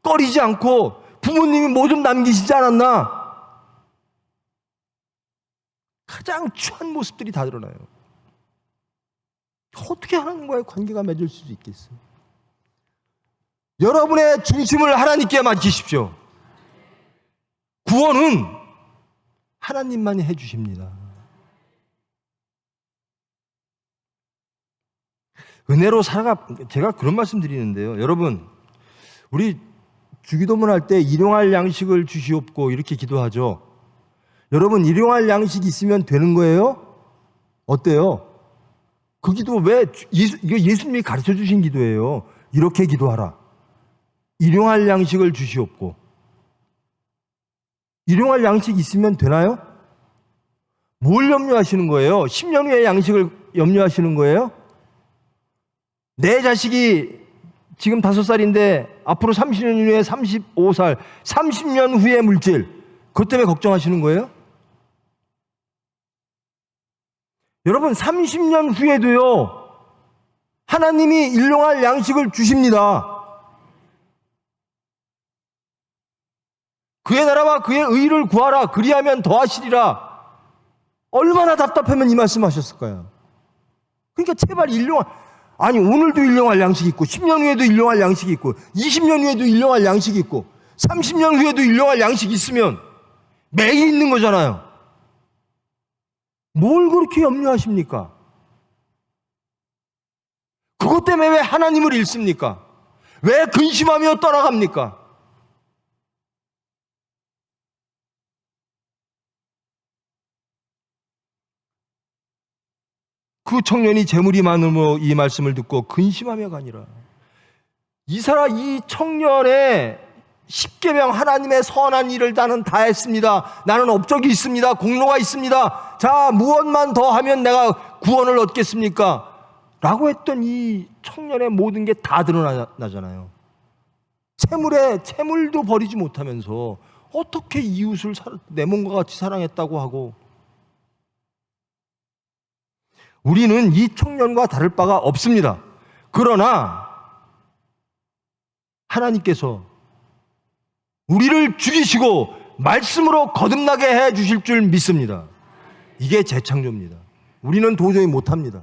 S2: 꺼리지 않고, 부모님이 뭐 좀 남기시지 않았나? 가장 추한 모습들이 다 드러나요. 어떻게 하나님과의 관계가 맺을 수 있겠어요? 여러분의 중심을 하나님께 맡기십시오. 구원은 하나님만이 해주십니다. 은혜로 제가 그런 말씀 드리는데요. 여러분, 우리 주기도문 할 때 일용할 양식을 주시옵고 이렇게 기도하죠. 여러분, 일용할 양식이 있으면 되는 거예요? 어때요? 그 기도 왜, 이거 예수님이 가르쳐 주신 기도예요. 이렇게 기도하라. 일용할 양식을 주시옵고. 일용할 양식이 있으면 되나요? 뭘 염려하시는 거예요? 10년 후의 양식을 염려하시는 거예요? 내 자식이 지금 5살인데 앞으로 30년 후에 35살, 30년 후의 물질, 그것 때문에 걱정하시는 거예요? 여러분, 30년 후에도요, 하나님이 일용할 양식을 주십니다. 그의 나라와 그의 의를 구하라. 그리하면 더하시리라. 얼마나 답답하면 이 말씀하셨을까요? 그러니까 제발 오늘도 일용할 양식이 있고, 10년 후에도 일용할 양식이 있고, 20년 후에도 일용할 양식이 있고, 30년 후에도 일용할 양식이 있으면 매일 있는 거잖아요. 뭘 그렇게 염려하십니까? 그것 때문에 왜 하나님을 잃습니까? 왜 근심하며 떠나갑니까? 그 청년이 재물이 많으므로 이 말씀을 듣고 근심하며가 아니라, 이 청년의 10계명 하나님의 선한 일을 나는 다 했습니다. 나는 업적이 있습니다. 공로가 있습니다. 자, 무엇만 더 하면 내가 구원을 얻겠습니까? 라고 했던 이 청년의 모든 게 다 드러나잖아요. 채물도 버리지 못하면서 어떻게 이웃을 내 몸과 같이 사랑했다고 하고. 우리는 이 청년과 다를 바가 없습니다. 그러나 하나님께서 우리를 죽이시고 말씀으로 거듭나게 해 주실 줄 믿습니다. 이게 재창조입니다. 우리는 도저히 못합니다.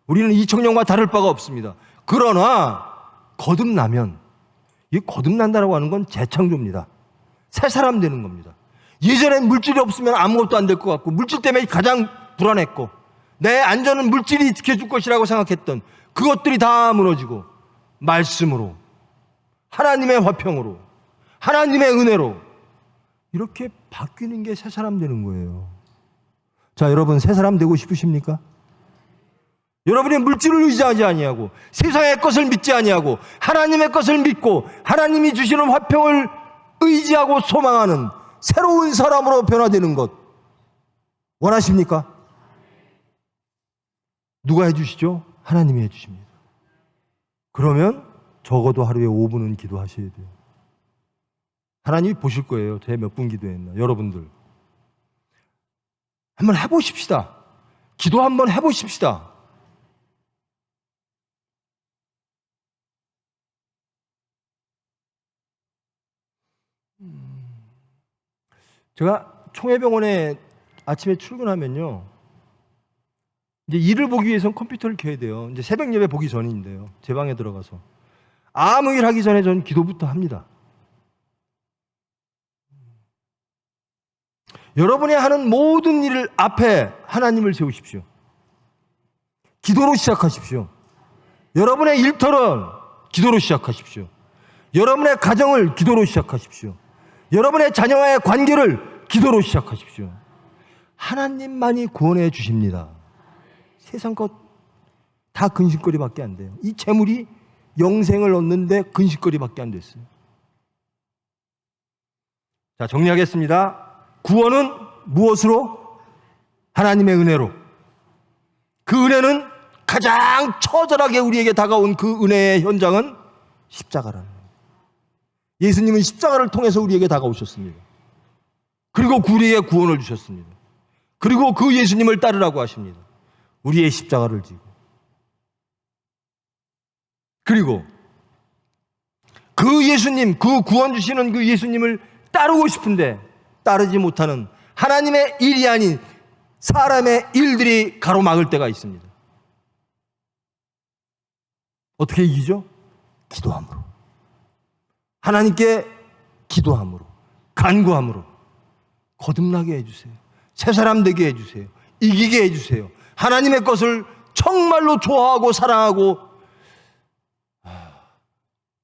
S2: 우리는 이 청년과 다를 바가 없습니다. 그러나 거듭나면, 이 거듭난다라고 하는 건 재창조입니다. 새 사람 되는 겁니다. 예전엔 물질이 없으면 아무것도 안 될 것 같고, 물질 때문에 가장 불안했고, 내 안전은 물질이 지켜줄 것이라고 생각했던 그것들이 다 무너지고, 말씀으로, 하나님의 화평으로, 하나님의 은혜로 이렇게 바뀌는 게 새 사람 되는 거예요. 자, 여러분, 새 사람 되고 싶으십니까? 여러분이 물질을 의지하지 아니하고, 세상의 것을 믿지 아니하고, 하나님의 것을 믿고 하나님이 주시는 화평을 의지하고 소망하는 새로운 사람으로 변화되는 것 원하십니까? 누가 해주시죠? 하나님이 해주십니다. 그러면 적어도 하루에 5분은 기도하셔야 돼요. 하나님이 보실 거예요. 제가 몇 분 기도했나. 여러분들 한번 해보십시다. 기도 한번 해보십시다. 제가 총회병원에 아침에 출근하면요, 이제 일을 보기 위해서는 컴퓨터를 켜야 돼요. 이제 새벽 예배 보기 전인데요, 제 방에 들어가서 아무 일 하기 전에 저는 기도부터 합니다. 여러분이 하는 모든 일을 앞에 하나님을 세우십시오. 기도로 시작하십시오. 여러분의 일터는 기도로 시작하십시오. 여러분의 가정을 기도로 시작하십시오. 여러분의 자녀와의 관계를 기도로 시작하십시오. 하나님만이 구원해 주십니다. 세상 것 다 근심거리밖에 안 돼요. 이 재물이 영생을 얻는데 근심거리밖에 안 됐어요. 자, 정리하겠습니다. 구원은 무엇으로? 하나님의 은혜로. 그 은혜는 가장 처절하게 우리에게 다가온 그 은혜의 현장은 십자가라는 거예요. 예수님은 십자가를 통해서 우리에게 다가오셨습니다. 그리고 우리에게 구원을 주셨습니다. 그리고 그 예수님을 따르라고 하십니다. 우리의 십자가를 지고. 그리고 그 예수님, 그 구원 주시는 그 예수님을 따르고 싶은데 따르지 못하는 하나님의 일이 아닌 사람의 일들이 가로막을 때가 있습니다. 어떻게 이기죠? 기도함으로. 하나님께 기도함으로, 간구함으로 거듭나게 해주세요. 새 사람 되게 해주세요. 이기게 해주세요. 하나님의 것을 정말로 좋아하고 사랑하고.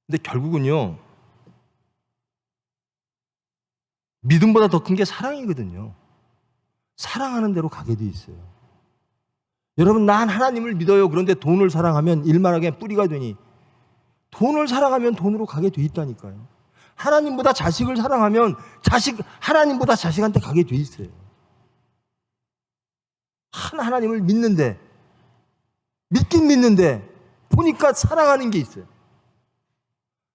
S2: 근데 결국은요, 믿음보다 더 큰 게 사랑이거든요. 사랑하는 대로 가게 돼 있어요. 여러분, 난 하나님을 믿어요. 그런데 돈을 사랑하면 일만하게 뿌리가 되니, 돈을 사랑하면 돈으로 가게 돼 있다니까요. 하나님보다 자식을 사랑하면 하나님보다 자식한테 가게 돼 있어요. 하나님을 믿는데, 믿긴 믿는데 보니까 사랑하는 게 있어요.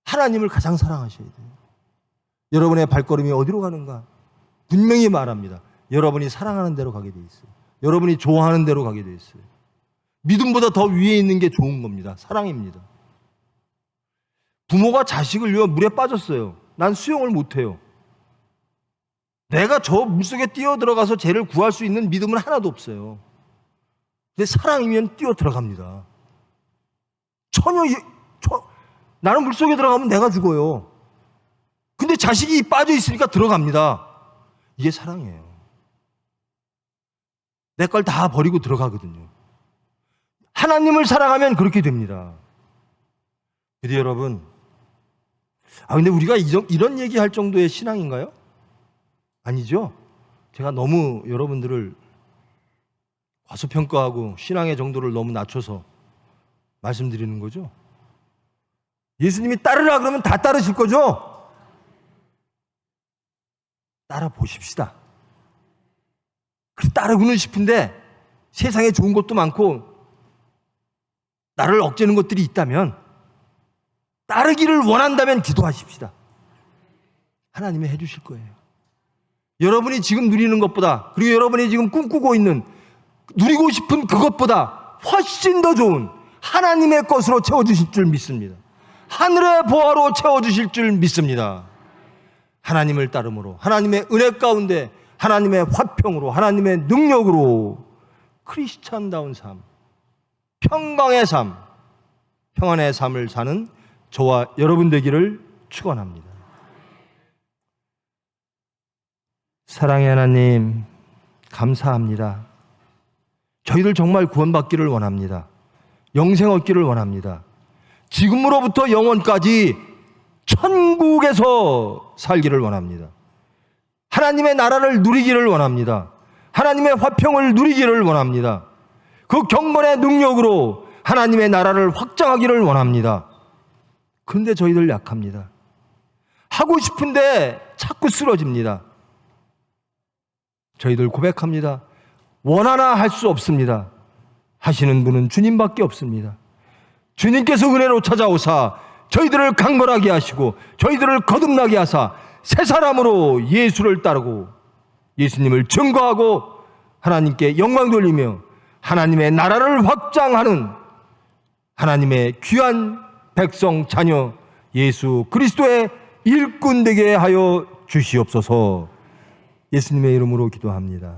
S2: 하나님을 가장 사랑하셔야 돼요. 여러분의 발걸음이 어디로 가는가? 분명히 말합니다. 여러분이 사랑하는 대로 가게 돼 있어요. 여러분이 좋아하는 대로 가게 돼 있어요. 믿음보다 더 위에 있는 게 좋은 겁니다. 사랑입니다. 부모가 자식을요, 물에 빠졌어요. 난 수영을 못해요. 내가 저 물속에 뛰어 들어가서 쟤를 구할 수 있는 믿음은 하나도 없어요. 근데 사랑이면 뛰어 들어갑니다. 나는 물속에 들어가면 내가 죽어요. 근데 자식이 빠져 있으니까 들어갑니다. 이게 사랑이에요. 내 걸 다 버리고 들어가거든요. 하나님을 사랑하면 그렇게 됩니다. 근데 여러분, 근데 우리가 이런 얘기할 정도의 신앙인가요? 아니죠. 제가 너무 여러분들을 과소평가하고 신앙의 정도를 너무 낮춰서 말씀드리는 거죠. 예수님이 따르라 그러면 다 따르실 거죠? 따라 보십시다. 따르고는 싶은데 세상에 좋은 것도 많고 나를 억제는 것들이 있다면, 따르기를 원한다면 기도하십시다. 하나님이 해주실 거예요. 여러분이 지금 누리는 것보다, 그리고 여러분이 지금 꿈꾸고 있는, 누리고 싶은 그것보다 훨씬 더 좋은 하나님의 것으로 채워주실 줄 믿습니다. 하늘의 보화로 채워주실 줄 믿습니다. 하나님을 따름으로, 하나님의 은혜 가운데, 하나님의 화평으로, 하나님의 능력으로 크리스찬다운 삶, 평강의 삶, 평안의 삶을 사는 저와 여러분 되기를 축원합니다. 사랑의 하나님, 감사합니다. 저희들 정말 구원받기를 원합니다. 영생 얻기를 원합니다. 지금으로부터 영원까지 천국에서 살기를 원합니다. 하나님의 나라를 누리기를 원합니다. 하나님의 화평을 누리기를 원합니다. 그 경건의 능력으로 하나님의 나라를 확장하기를 원합니다. 그런데 저희들 약합니다. 하고 싶은데 자꾸 쓰러집니다. 저희들 고백합니다. 원하나 할 수 없습니다. 하시는 분은 주님밖에 없습니다. 주님께서 은혜로 찾아오사 저희들을 강건하게 하시고 저희들을 거듭나게 하사 새 사람으로 예수를 따르고 예수님을 증거하고 하나님께 영광 돌리며 하나님의 나라를 확장하는 하나님의 귀한 백성 자녀 예수 그리스도의 일꾼 되게 하여 주시옵소서. 예수님의 이름으로 기도합니다.